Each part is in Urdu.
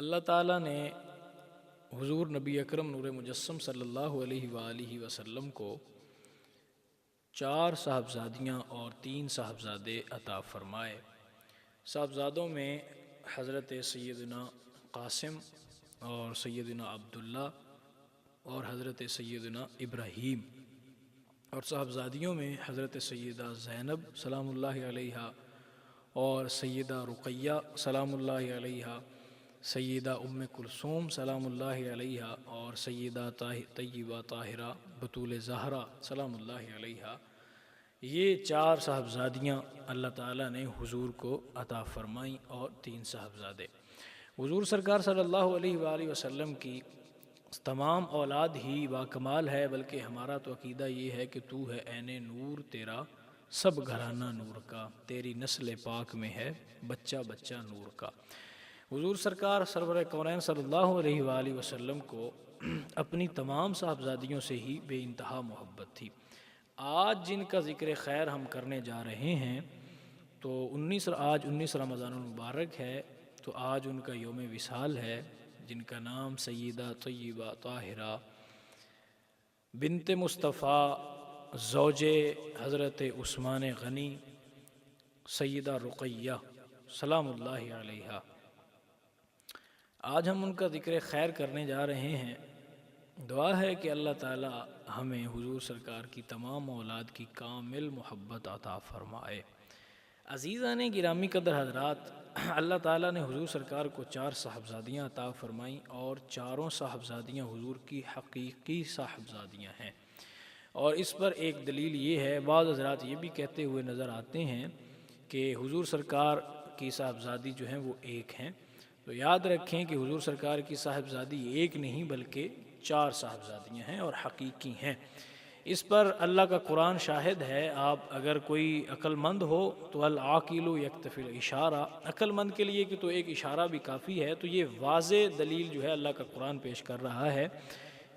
اللہ تعالیٰ نے حضور نبی اکرم نور مجسم صلی اللہ علیہ وآلہ وسلم کو 4 صاحبزادیاں اور 3 صاحبزادے عطا فرمائے۔ صاحبزادوں میں حضرت سیدنا قاسم اور سیدنا عبداللہ اور حضرت سیدنا ابراہیم، اور صاحبزادیوں میں حضرت سیدہ زینب سلام اللہ علیہا اور سیدہ رقیہ سلام اللہ علیہا، سیدہ ام کلثوم سلام اللہ علیہا اور سیدہ طیبہ طاہرہ بطول زہرا سلام اللہ علیہا۔ یہ 4 صاحبزادیاں اللہ تعالیٰ نے حضور کو عطا فرمائیں اور 3 صاحبزادے۔ حضور سرکار صلی اللہ علیہ وآلہ وسلم کی تمام اولاد ہی باکمال ہے، بلکہ ہمارا تو عقیدہ یہ ہے کہ تو ہے عین نور، تیرا سب گھرانہ نور کا، تیری نسل پاک میں ہے بچہ بچہ نور کا۔ حضور سرکار سرور کونین صلی اللہ علیہ وآلہ وسلم کو اپنی تمام صاحبزادیوں سے ہی بے انتہا محبت تھی۔ آج جن کا ذکر خیر ہم کرنے جا رہے ہیں تو آج 19 رمضان المبارک ہے، تو آج ان کا یوم وصال ہے، جن کا نام سیدہ طیبہ طاہرہ بنت مصطفیٰ زوج حضرت عثمان غنی سیدہ رقیہ سلام اللہ علیہا۔ آج ہم ان کا ذکر خیر کرنے جا رہے ہیں۔ دعا ہے کہ اللہ تعالی ہمیں حضور سرکار کی تمام اولاد کی کامل محبت عطا فرمائے۔ عزیزان گرامی قدر حضرات، اللہ تعالیٰ نے حضور سرکار کو 4 صاحبزادیاں عطا فرمائیں اور 4 صاحبزادیاں حضور کی حقیقی صاحبزادیاں ہیں۔ اور اس پر ایک دلیل یہ ہے، بعض حضرات یہ بھی کہتے ہوئے نظر آتے ہیں کہ حضور سرکار کی صاحبزادی جو ہیں وہ ایک ہیں، تو یاد رکھیں کہ حضور سرکار کی صاحبزادی ایک نہیں بلکہ 4 صاحبزادیاں ہیں اور حقیقی ہیں۔ اس پر اللہ کا قرآن شاہد ہے۔ آپ اگر کوئی عقل مند ہو تو العاقل یکتفی الاشارہ، عقل مند کے لیے کہ تو ایک اشارہ بھی کافی ہے، تو یہ واضح دلیل جو ہے اللہ کا قرآن پیش کر رہا ہے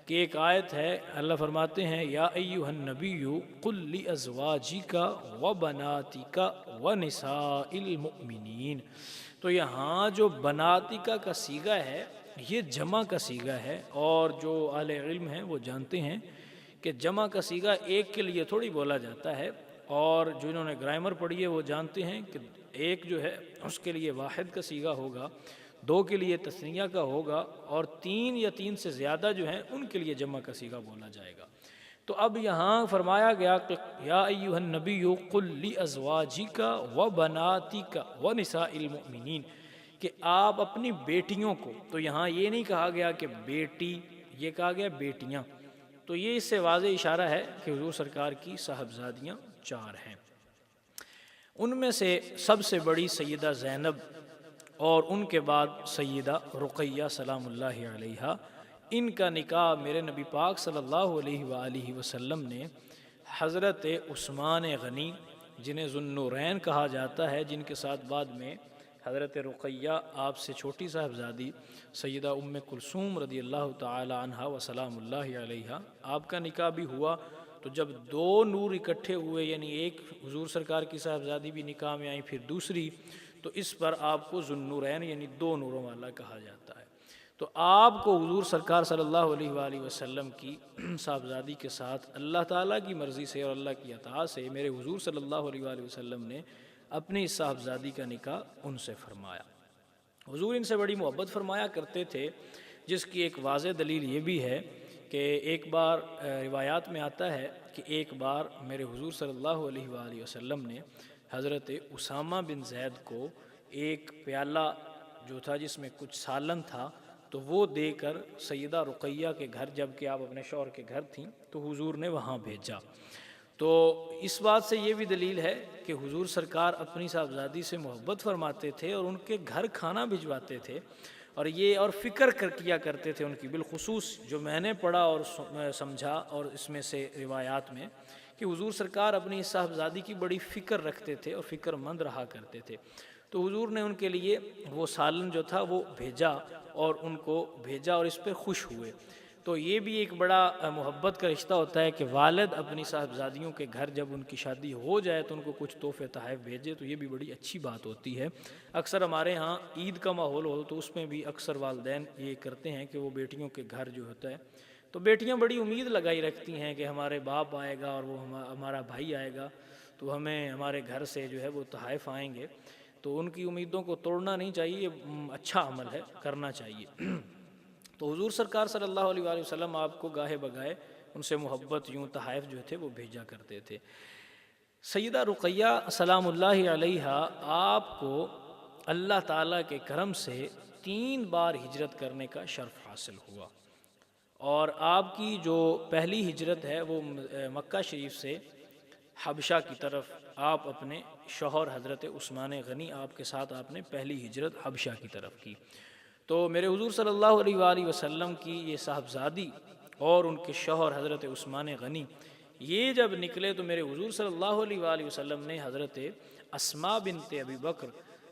کہ ایک آیت ہے، اللہ فرماتے ہیں یا ایھا النبی قل لازواجک وبناتک ونساء المؤمنین۔ تو یہاں جو بناتک کا صیغہ ہے یہ جمع کا صیغہ ہے، اور جو اہل علم ہیں وہ جانتے ہیں کہ جمع کا صیغہ ایک کے لیے تھوڑی بولا جاتا ہے، اور جو انہوں نے گرامر پڑھی ہے وہ جانتے ہیں کہ ایک جو ہے اس کے لیے واحد کا صیغہ ہوگا، 2 کے لیے تثنیہ کا ہوگا، اور 3 یا 3 سے زیادہ جو ہیں ان کے لیے جمع کا صیغہ بولا جائے گا۔ تو اب یہاں فرمایا گیا کہ یا ایھا النبی قل لازواجک وبناتک ونساء المؤمنین، کہ آپ اپنی بیٹیوں کو، تو یہاں یہ نہیں کہا گیا کہ بیٹی، یہ کہا گیا بیٹیاں، تو یہ اس سے واضح اشارہ ہے کہ حضور سرکار کی صاحبزادیاں 4 ہیں۔ ان میں سے سب سے بڑی سیدہ زینب اور ان کے بعد سیدہ رقیہ سلام اللہ علیہا، ان کا نکاح میرے نبی پاک صلی اللہ علیہ وآلہ وسلم نے حضرت عثمان غنی، جنہیں ذو النورین کہا جاتا ہے، جن کے ساتھ بعد میں حضرت رقیہ آپ سے چھوٹی صاحبزادی سیدہ ام کلثوم رضی اللہ تعالی عنہا و سلام اللہ علیہا، آپ کا نکاح بھی ہوا۔ تو جب 2 نور اکٹھے ہوئے، یعنی ایک حضور سرکار کی صاحبزادی بھی نکاح میں آئی، پھر دوسری، تو اس پر آپ کو ذو النورین یعنی 2 نوروں والا کہا جاتا ہے۔ تو آپ کو حضور سرکار صلی اللہ علیہ وآلہ وسلم کی صاحبزادی کے ساتھ اللہ تعالیٰ کی مرضی سے اور اللہ کی عطا سے میرے حضور صلی اللہ علیہ وآلہ وسلم نے اپنی اس صاحبزادی کا نکاح ان سے فرمایا۔ حضور ان سے بڑی محبت فرمایا کرتے تھے، جس کی ایک واضح دلیل یہ بھی ہے کہ ایک بار روایات میں آتا ہے کہ ایک بار میرے حضور صلی اللہ علیہ وآلہ وسلم نے حضرت اسامہ بن زید کو ایک پیالہ جو تھا جس میں کچھ سالن تھا، تو وہ دے کر سیدہ رقیہ کے گھر، جب کہ آپ اپنے شوہر کے گھر تھیں، تو حضور نے وہاں بھیجا۔ تو اس بات سے یہ بھی دلیل ہے کہ حضور سرکار اپنی صاحبزادی سے محبت فرماتے تھے اور ان کے گھر کھانا بھجواتے تھے، اور فکر کیا کرتے تھے ان کی، بالخصوص جو میں نے پڑھا اور سمجھا اور اس میں سے روایات میں، کہ حضور سرکار اپنی صاحبزادی کی بڑی فکر رکھتے تھے اور فکر مند رہا کرتے تھے۔ تو حضور نے ان کے لیے وہ سالن جو تھا وہ بھیجا، اور ان کو بھیجا اور اس پہ خوش ہوئے۔ تو یہ بھی ایک بڑا محبت کا رشتہ ہوتا ہے کہ والد اپنی صاحبزادیوں کے گھر جب ان کی شادی ہو جائے تو ان کو کچھ تحفے تحائف بھیجے، تو یہ بھی بڑی اچھی بات ہوتی ہے۔ اکثر ہمارے ہاں عید کا ماحول ہو تو اس میں بھی اکثر والدین یہ کرتے ہیں کہ وہ بیٹیوں کے گھر جو ہوتا ہے تو بیٹیاں بڑی امید لگائی رکھتی ہیں کہ ہمارے باپ آئے گا اور وہ ہمارا بھائی آئے گا تو ہمیں ہمارے گھر سے جو ہے وہ تحائف آئیں گے، تو ان کی امیدوں کو توڑنا نہیں چاہیے، یہ اچھا عمل ہے، کرنا چاہیے۔ تو حضور سرکار صلی اللہ علیہ وآلہ وسلم آپ کو گاہے بگاہے ان سے محبت یوں تحائف جو تھے وہ بھیجا کرتے تھے۔ سیدہ رقیہ سلام اللہ علیہا آپ کو اللہ تعالیٰ کے کرم سے 3 بار ہجرت کرنے کا شرف حاصل ہوا، اور آپ کی جو پہلی ہجرت ہے وہ مکہ شریف سے حبشہ کی طرف، آپ اپنے شوہر حضرت عثمان غنی آپ کے ساتھ آپ نے پہلی ہجرت حبشہ کی طرف کی۔ تو میرے حضور صلی اللہ علیہ وآلہ وسلم کی یہ صاحبزادی اور ان کے شوہر حضرت عثمان غنی یہ جب نکلے تو میرے حضور صلی اللہ علیہ وآلہ وسلم نے حضرت اسماء بنت ابی بکر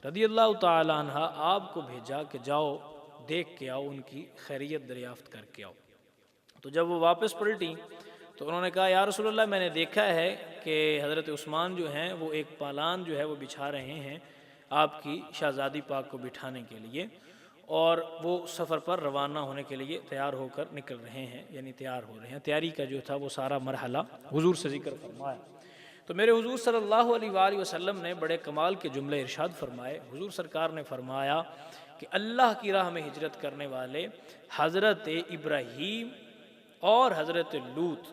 رضی اللہ تعالی عنہ آپ کو بھیجا کہ جاؤ دیکھ کے آؤ، ان کی خیریت دریافت کر کے آؤ۔ تو جب وہ واپس پلٹیں تو انہوں نے کہا یا رسول اللہ میں نے دیکھا ہے کہ حضرت عثمان جو ہیں وہ ایک پالان جو ہے وہ بچھا رہے ہیں آپ کی شہزادی پاک کو بٹھانے کے لیے، اور وہ سفر پر روانہ ہونے کے لیے تیار ہو کر نکل رہے ہیں، یعنی تیار ہو رہے ہیں۔ تیاری کا جو تھا وہ سارا مرحلہ حضور سے ذکر فرمایا۔ تو میرے حضور صلی اللہ علیہ وآلہ وسلم نے بڑے کمال کے جملے ارشاد فرمائے۔ حضور سرکار نے فرمایا کہ اللہ کی راہ میں ہجرت کرنے والے حضرت ابراہیم اور حضرت لوط،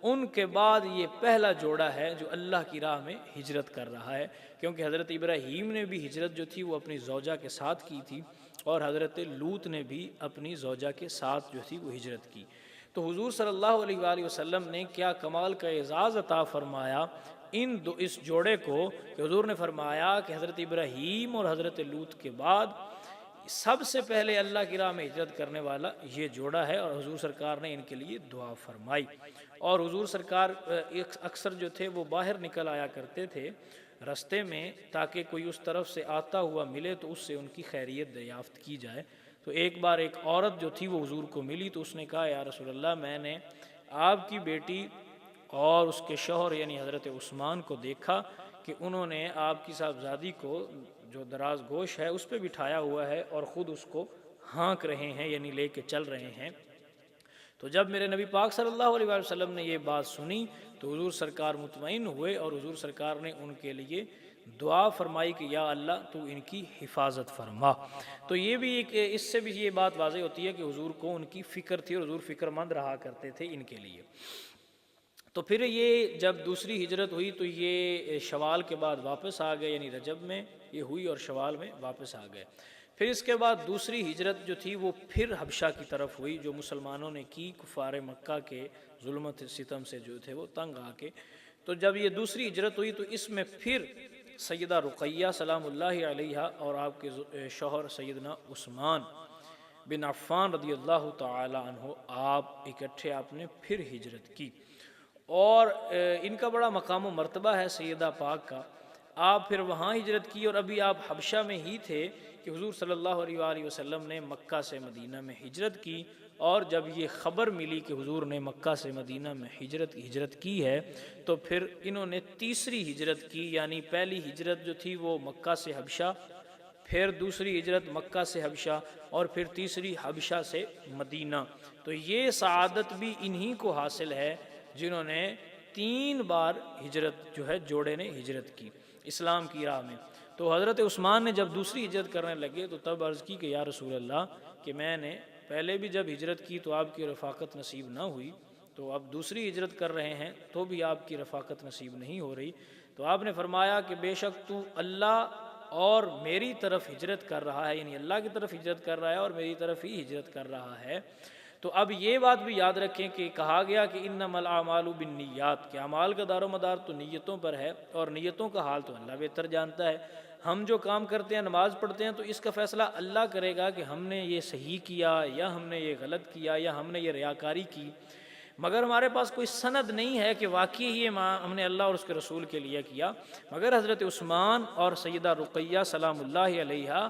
ان کے بعد یہ پہلا جوڑا ہے جو اللہ کی راہ میں ہجرت کر رہا ہے، کیونکہ حضرت ابراہیم نے بھی ہجرت جو تھی وہ اپنی زوجہ کے ساتھ کی تھی، اور حضرت لوط نے بھی اپنی زوجہ کے ساتھ جو تھی وہ ہجرت کی۔ تو حضور صلی اللہ علیہ وآلہ وسلم نے کیا کمال کا اعزاز عطا فرمایا اس جوڑے کو، کہ حضور نے فرمایا کہ حضرت ابراہیم اور حضرت لوط کے بعد سب سے پہلے اللہ کی راہ میں ہجرت کرنے والا یہ جوڑا ہے، اور حضور سرکار نے ان کے لیے دعا فرمائی۔ اور حضور سرکار اکثر جو تھے وہ باہر نکل آیا کرتے تھے رستے میں، تاکہ کوئی اس طرف سے آتا ہوا ملے تو اس سے ان کی خیریت دریافت کی جائے۔ تو ایک بار ایک عورت جو تھی وہ حضور کو ملی تو اس نے کہا یا رسول اللہ میں نے آپ کی بیٹی اور اس کے شوہر یعنی حضرت عثمان کو دیکھا کہ انہوں نے آپ کی صاحبزادی کو جو دراز گوش ہے اس پہ بٹھایا ہوا ہے اور خود اس کو ہانک رہے ہیں، یعنی لے کے چل رہے ہیں۔ تو جب میرے نبی پاک صلی اللہ علیہ وآلہ وسلم نے یہ بات سنی تو حضور سرکار مطمئن ہوئے، اور حضور سرکار نے ان کے لیے دعا فرمائی کہ یا اللہ تو ان کی حفاظت فرما۔ تو یہ بھی ایک اس سے بھی یہ بات واضح ہوتی ہے کہ حضور کو ان کی فکر تھی اور حضور فکر مند رہا کرتے تھے ان کے لیے۔ تو پھر یہ جب دوسری ہجرت ہوئی تو یہ شوال کے بعد واپس آ گئے، یعنی رجب میں یہ ہوئی اور شوال میں واپس آ گئے۔ پھر اس کے بعد دوسری ہجرت جو تھی وہ پھر حبشہ کی طرف ہوئی، جو مسلمانوں نے کی کفار مکہ کے ظلمت ستم سے جو تھے وہ تنگ آ کے۔ تو جب یہ دوسری ہجرت ہوئی تو اس میں پھر سیدہ رقیہ سلام اللہ علیہا اور آپ کے شوہر سیدنا عثمان بن عفان رضی اللہ تعالی عنہ آپ اکٹھے آپ نے پھر ہجرت کی، اور ان کا بڑا مقام و مرتبہ ہے سیدہ پاک کا۔ آپ پھر وہاں ہجرت کی، اور ابھی آپ حبشہ میں ہی تھے کہ حضور صلی اللہ علیہ وآلہ وسلم نے مکہ سے مدینہ میں ہجرت کی، اور جب یہ خبر ملی کہ حضور نے مکہ سے مدینہ میں ہجرت کی ہے تو پھر انہوں نے تیسری ہجرت کی، یعنی پہلی ہجرت جو تھی وہ مکہ سے حبشہ، پھر دوسری ہجرت مکہ سے حبشہ، اور پھر تیسری حبشہ سے مدینہ۔ تو یہ سعادت بھی انہی کو حاصل ہے جنہوں نے 3 بار ہجرت جو ہے جوڑے نے ہجرت کی اسلام کی راہ میں۔ تو حضرت عثمان نے جب دوسری ہجرت کرنے لگے تو تب عرض کی کہ یا رسول اللہ کہ میں نے پہلے بھی جب ہجرت کی تو آپ کی رفاقت نصیب نہ ہوئی، تو اب دوسری ہجرت کر رہے ہیں تو بھی آپ کی رفاقت نصیب نہیں ہو رہی۔ تو آپ نے فرمایا کہ بے شک تو اللہ اور میری طرف ہجرت کر رہا ہے، یعنی اللہ کی طرف ہجرت کر رہا ہے اور میری طرف ہی ہجرت کر رہا ہے۔ تو اب یہ بات بھی یاد رکھیں کہ کہا گیا کہ انما الاعمال بالنیات، کہ اعمال کا دار و مدار تو نیتوں پر ہے، اور نیتوں کا حال تو اللہ بہتر جانتا ہے۔ ہم جو کام کرتے ہیں، نماز پڑھتے ہیں، تو اس کا فیصلہ اللہ کرے گا کہ ہم نے یہ صحیح کیا یا ہم نے یہ غلط کیا یا ہم نے یہ ریاکاری کی، مگر ہمارے پاس کوئی سند نہیں ہے کہ واقعی یہ ہم نے اللہ اور اس کے رسول کے لیے کیا۔ مگر حضرت عثمان اور سیدہ رقیہ سلام اللہ علیہا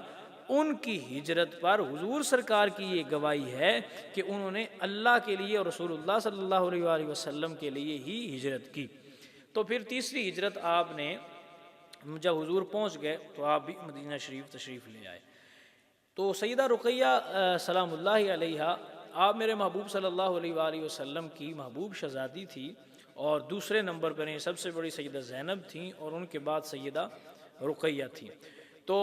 ان کی ہجرت پر حضور سرکار کی یہ گواہی ہے کہ انہوں نے اللہ کے لیے اور رسول اللہ صلی اللہ علیہ وآلہ وسلم کے لیے ہی ہجرت کی۔ تو پھر تیسری ہجرت آپ نے، جب حضور پہنچ گئے تو آپ بھی مدینہ شریف تشریف لے آئے۔ تو سیدہ رقیہ سلام اللہ علیہا، آپ میرے محبوب صلی اللہ علیہ وآلہ وسلم کی محبوب شہزادی تھی، اور دوسرے نمبر پر سب سے بڑی سیدہ زینب تھیں، اور ان کے بعد سیدہ رقیہ تھیں۔ تو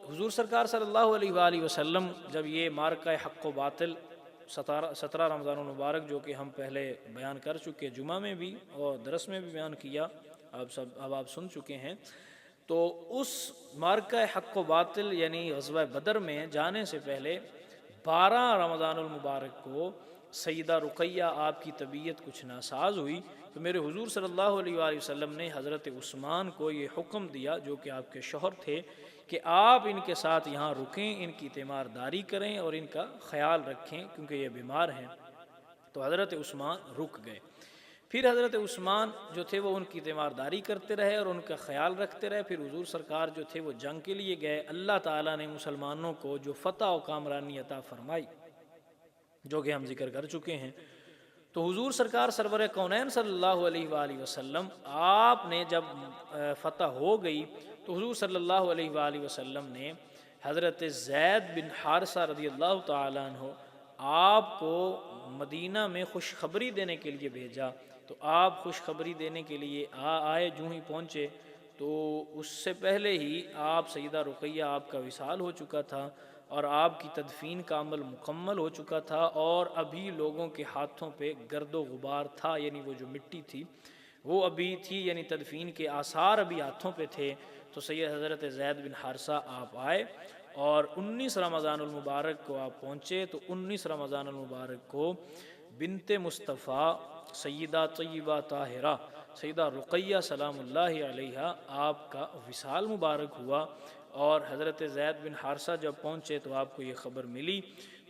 حضور سرکار صلی اللہ علیہ وآلہ وسلم جب یہ معرکہ حق و باطل 17 رمضان المبارک، جو کہ ہم پہلے بیان کر چکے، جمعہ میں بھی اور درس میں بھی بیان کیا، اب آپ سن چکے ہیں، تو اس معرکہ حق و باطل یعنی غزوہ بدر میں جانے سے پہلے 12 رمضان المبارک کو سیدہ رقیہ آپ کی طبیعت کچھ ناساز ہوئی، تو میرے حضور صلی اللہ علیہ وآلہ وسلم نے حضرت عثمان کو یہ حکم دیا، جو کہ آپ کے شوہر تھے، کہ آپ ان کے ساتھ یہاں رکیں، ان کی تیمارداری کریں اور ان کا خیال رکھیں کیونکہ یہ بیمار ہیں۔ تو حضرت عثمان رک گئے۔ پھر حضرت عثمان جو تھے وہ ان کی تیمارداری کرتے رہے اور ان کا خیال رکھتے رہے۔ پھر حضور سرکار جو تھے وہ جنگ کے لیے گئے۔ اللہ تعالیٰ نے مسلمانوں کو جو فتح و کامرانی عطا فرمائی، جو کہ ہم ذکر کر چکے ہیں، تو حضور سرکار سرور کونین صلی اللہ علیہ وآلہ وسلم آپ نے جب فتح ہو گئی تو حضور صلی اللہ علیہ وآلہ وسلم نے حضرت زید بن حارثہ رضی اللہ تعالیٰ عنہ آپ کو مدینہ میں خوشخبری دینے کے لیے بھیجا۔ تو آپ خوشخبری دینے کے لیے آئے، جو ہی پہنچے تو اس سے پہلے ہی آپ سیدہ رقیہ آپ کا وصال ہو چکا تھا، اور آپ کی تدفین کا عمل مکمل ہو چکا تھا، اور ابھی لوگوں کے ہاتھوں پہ گرد و غبار تھا، یعنی وہ جو مٹی تھی وہ ابھی تھی، یعنی تدفین کے آثار ابھی ہاتھوں پہ تھے۔ تو سید حضرت زید بن حارثہ آپ آئے اور 19 رمضان المبارک کو آپ پہنچے۔ تو 19 رمضان المبارک کو بنت مصطفیٰ سیدہ طیبہ طاہرہ سیدہ رقیہ سلام اللہ علیہا آپ کا وصال مبارک ہوا، اور حضرت زید بن حارثہ جب پہنچے تو آپ کو یہ خبر ملی،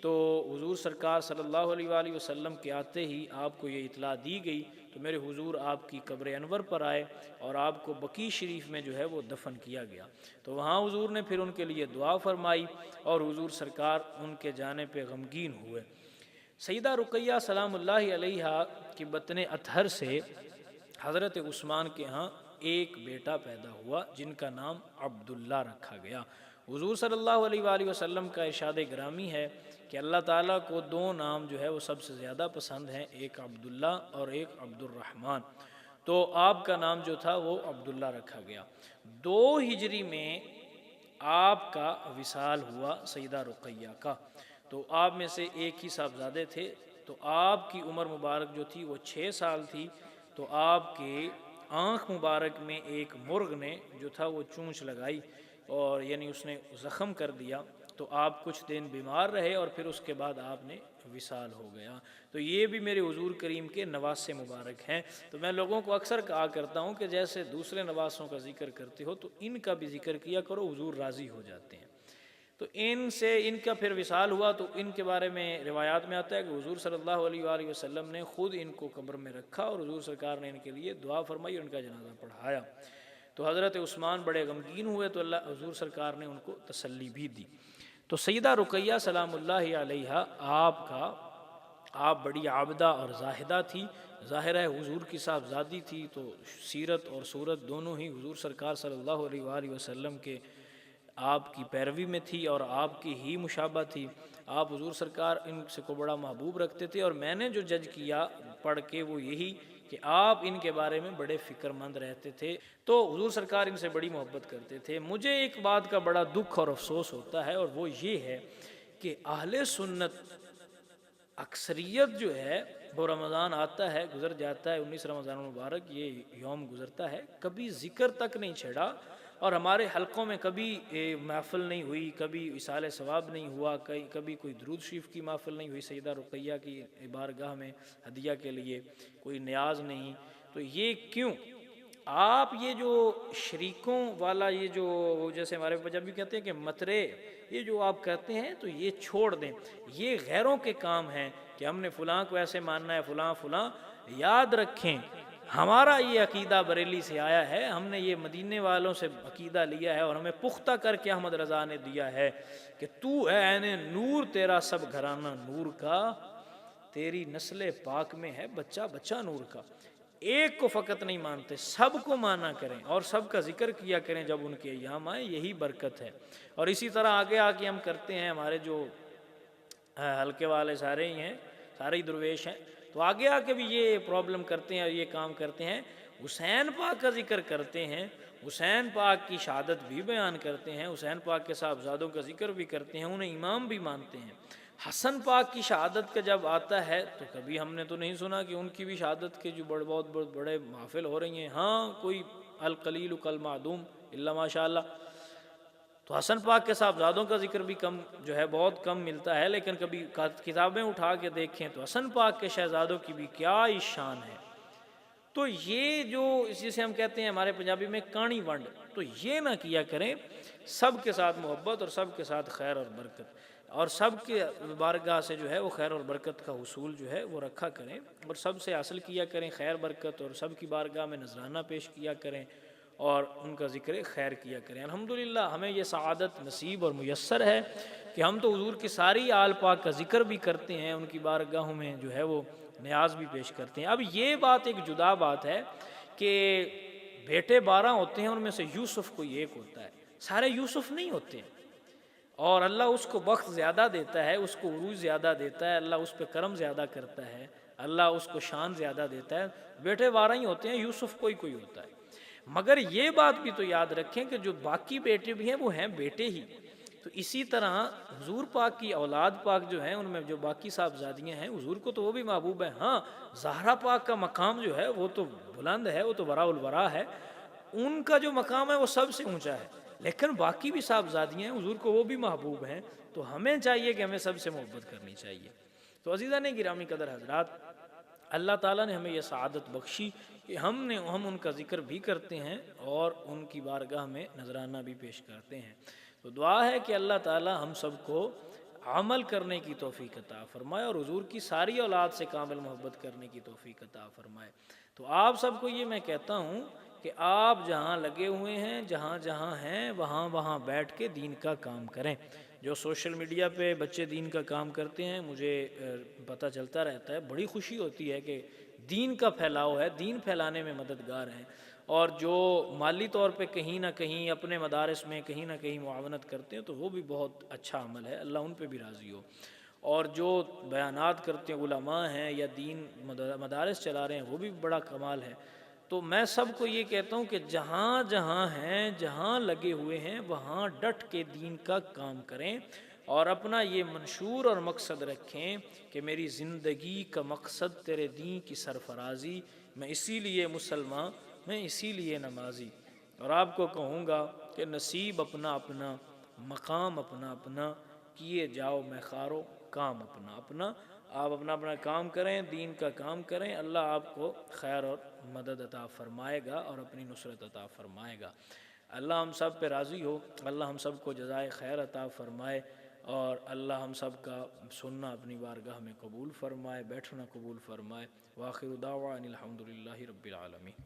تو حضور سرکار صلی اللہ علیہ وآلہ وسلم کے آتے ہی آپ کو یہ اطلاع دی گئی، تو میرے حضور آپ کی قبر انور پر آئے اور آپ کو بقیع شریف میں جو ہے وہ دفن کیا گیا۔ تو وہاں حضور نے پھر ان کے لیے دعا فرمائی، اور حضور سرکار ان کے جانے پہ غمگین ہوئے۔ سیدہ رقیہ سلام اللہ علیہا کی بطن اطہر سے حضرت عثمان کے ہاں ایک بیٹا پیدا ہوا، جن کا نام عبداللہ رکھا گیا۔ حضور صلی اللہ علیہ وآلہ وسلم کا ارشاد گرامی ہے کہ اللہ تعالیٰ کو 2 نام جو ہے وہ سب سے زیادہ پسند ہیں، ایک عبداللہ اور ایک عبد الرحمن۔ تو آپ کا نام جو تھا وہ عبداللہ رکھا گیا۔ 2 ہجری میں آپ کا وصال ہوا سیدہ رقیہ کا۔ تو آپ میں سے ایک ہی صاحبزادے تھے، تو آپ کی عمر مبارک جو تھی وہ 6 سال تھی۔ تو آپ کے آنکھ مبارک میں ایک مرغ نے جو تھا وہ چونچ لگائی، اور یعنی اس نے زخم کر دیا، تو آپ کچھ دن بیمار رہے، اور پھر اس کے بعد آپ نے وصال ہو گیا۔ تو یہ بھی میرے حضور کریم کے نواسے مبارک ہیں۔ تو میں لوگوں کو اکثر کہا کرتا ہوں کہ جیسے دوسرے نواسوں کا ذکر کرتے ہو تو ان کا بھی ذکر کیا کرو، حضور راضی ہو جاتے ہیں۔ تو ان کا پھر وصال ہوا، تو ان کے بارے میں روایات میں آتا ہے کہ حضور صلی اللہ علیہ وآلہ وسلم نے خود ان کو قبر میں رکھا، اور حضور سرکار نے ان کے لیے دعا فرمائی اور ان کا جنازہ پڑھایا۔ تو حضرت عثمان بڑے غمگین ہوئے، تو اللہ حضور سرکار نے ان کو تسلی بھی دی۔ تو سیدہ رقیہ سلام اللہ علیہا آپ بڑی عابدہ اور زاہدہ تھی، ظاہر ہے حضور کی صاحبزادی تھی، تو سیرت اور صورت دونوں ہی حضور سرکار صلی اللہ علیہ وآلہ وسلم کے آپ کی پیروی میں تھی اور آپ کی ہی مشابہ تھی۔ آپ حضور سرکار ان سے کو بڑا محبوب رکھتے تھے، اور میں نے جو جج کیا پڑھ کے وہ یہی کہ آپ ان کے بارے میں بڑے فکر مند رہتے تھے، تو حضور سرکار ان سے بڑی محبت کرتے تھے۔ مجھے ایک بات کا بڑا دکھ اور افسوس ہوتا ہے، اور وہ یہ ہے کہ اہل سنت اکثریت جو ہے وہ رمضان آتا ہے گزر جاتا ہے، 19 رمضان المبارک یہ یوم گزرتا ہے، کبھی ذکر تک نہیں چھڑا، اور ہمارے حلقوں میں کبھی محفل نہیں ہوئی، کبھی اصال ثواب نہیں ہوا، کبھی کوئی درود شریف کی محفل نہیں ہوئی سیدہ رقیہ کی بارگاہ میں ہدیہ کے لیے، کوئی نیاز نہیں۔ تو یہ کیوں؟ آپ یہ جو شریکوں والا یہ جو جیسے ہمارے پنجابی کہتے ہیں کہ مترے، یہ جو آپ کہتے ہیں تو یہ چھوڑ دیں، یہ غیروں کے کام ہیں کہ ہم نے فلاں کو ایسے ماننا ہے، فلاں یاد رکھیں ہمارا یہ عقیدہ بریلی سے آیا ہے، ہم نے یہ مدینے والوں سے عقیدہ لیا ہے، اور ہمیں پختہ کر کے احمد رضا نے دیا ہے کہ تو ہے عین نور، تیرا سب گھرانہ نور کا، تیری نسل پاک میں ہے بچہ بچہ نور کا۔ ایک کو فقط نہیں مانتے، سب کو مانا کریں اور سب کا ذکر کیا کریں جب ان کے ایام آئے، یہی برکت ہے۔ اور اسی طرح آگے آگے ہم کرتے ہیں، ہمارے جو حلقے والے سارے ہی ہیں، سارے ہی درویش ہیں، تو آگے آ کے بھی یہ پرابلم کرتے ہیں اور یہ کام کرتے ہیں، حسین پاک کا ذکر کرتے ہیں، حسین پاک کی شہادت بھی بیان کرتے ہیں، حسین پاک کے صاحبزادوں کا ذکر بھی کرتے ہیں، انہیں امام بھی مانتے ہیں۔ حسن پاک کی شہادت کا جب آتا ہے تو کبھی ہم نے تو نہیں سنا کہ ان کی بھی شہادت کے جو بہت بڑے محافل ہو رہی ہیں، ہاں کوئی القلیل کالمعدوم الا ماشاء اللہ۔ تو حسن پاک کے صاحبزادوں کا ذکر بھی کم جو ہے بہت کم ملتا ہے، لیکن کبھی کتابیں اٹھا کے دیکھیں تو حسن پاک کے شہزادوں کی بھی کیا ہی شان ہے۔ تو یہ جو اسی سے ہم کہتے ہیں ہمارے پنجابی میں کانی ونڈ، تو یہ نہ کیا کریں، سب کے ساتھ محبت اور سب کے ساتھ خیر اور برکت، اور سب کے بارگاہ سے جو ہے وہ خیر اور برکت کا حصول جو ہے وہ رکھا کریں، اور سب سے حاصل کیا کریں خیر برکت، اور سب کی بارگاہ میں نذرانہ پیش کیا کریں اور ان کا ذکر خیر کیا کریں۔ الحمدللہ ہمیں یہ سعادت نصیب اور میسر ہے کہ ہم تو حضور کی ساری آل پاک کا ذکر بھی کرتے ہیں، ان کی بارگاہوں میں جو ہے وہ نیاز بھی پیش کرتے ہیں۔ اب یہ بات ایک جدا بات ہے کہ بیٹے 12 ہوتے ہیں، ان میں سے یوسف کوئی ایک ہوتا ہے، سارے یوسف نہیں ہوتے ہیں، اور اللہ اس کو بخت زیادہ دیتا ہے، اس کو عروج زیادہ دیتا ہے، اللہ اس پہ کرم زیادہ کرتا ہے، اللہ اس کو شان زیادہ دیتا ہے۔ بیٹے 12 ہی ہوتے ہیں، یوسف کوئی کوئی ہوتا ہے، مگر یہ بات بھی تو یاد رکھیں کہ جو باقی بیٹے بھی ہیں وہ ہیں بیٹے ہی۔ تو اسی طرح حضور پاک کی اولاد پاک جو ہیں، ان میں جو باقی صاحبزادیاں ہیں، حضور کو تو وہ بھی محبوب ہیں، ہاں زہرا پاک کا مقام جو ہے وہ تو بلند ہے، وہ تو وراء الورا ہے، ان کا جو مقام ہے وہ سب سے اونچا ہے، لیکن باقی بھی صاحبزادیاں ہیں، حضور کو وہ بھی محبوب ہیں، تو ہمیں چاہیے کہ ہمیں سب سے محبت کرنی چاہیے۔ تو عزیزان گرامی قدر حضرات، اللہ تعالیٰ نے ہمیں یہ سعادت بخشی کہ ہم ان کا ذکر بھی کرتے ہیں اور ان کی بارگاہ میں نذرانہ بھی پیش کرتے ہیں۔ تو دعا ہے کہ اللہ تعالیٰ ہم سب کو عمل کرنے کی توفیق عطا فرمائے اور حضور کی ساری اولاد سے کامل محبت کرنے کی توفیق عطا فرمائے۔ تو آپ سب کو یہ میں کہتا ہوں کہ آپ جہاں لگے ہوئے ہیں، جہاں جہاں ہیں، وہاں وہاں بیٹھ کے دین کا کام کریں۔ جو سوشل میڈیا پہ بچے دین کا کام کرتے ہیں، مجھے پتہ چلتا رہتا ہے، بڑی خوشی ہوتی ہے کہ دین کا پھیلاؤ ہے، دین پھیلانے میں مددگار ہیں، اور جو مالی طور پہ کہیں نہ کہیں اپنے مدارس میں کہیں نہ کہیں معاونت کرتے ہیں تو وہ بھی بہت اچھا عمل ہے، اللہ ان پہ بھی راضی ہو۔ اور جو بیانات کرتے ہیں علماء ہیں یا دین مدارس چلا رہے ہیں، وہ بھی بڑا کمال ہے۔ تو میں سب کو یہ کہتا ہوں کہ جہاں جہاں ہیں، جہاں لگے ہوئے ہیں، وہاں ڈٹ کے دین کا کام کریں، اور اپنا یہ منشور اور مقصد رکھیں کہ میری زندگی کا مقصد تیرے دین کی سرفرازی، میں اسی لیے مسلمان، میں اسی لیے نمازی۔ اور آپ کو کہوں گا کہ نصیب اپنا اپنا، مقام اپنا اپنا، کیے جاؤ میں خارو کام اپنا اپنا۔ آپ اپنا اپنا کام کریں، دین کا کام کریں، اللہ آپ کو خیر اور مدد عطا فرمائے گا اور اپنی نصرت عطا فرمائے گا۔ اللہ ہم سب پہ راضی ہو، اللہ ہم سب کو جزائے خیر عطا فرمائے، اور اللہ ہم سب کا سننا اپنی بارگاہ میں قبول فرمائے، بیٹھنا قبول فرمائے۔ وآخر دعوانا الحمدللہ رب العالمین۔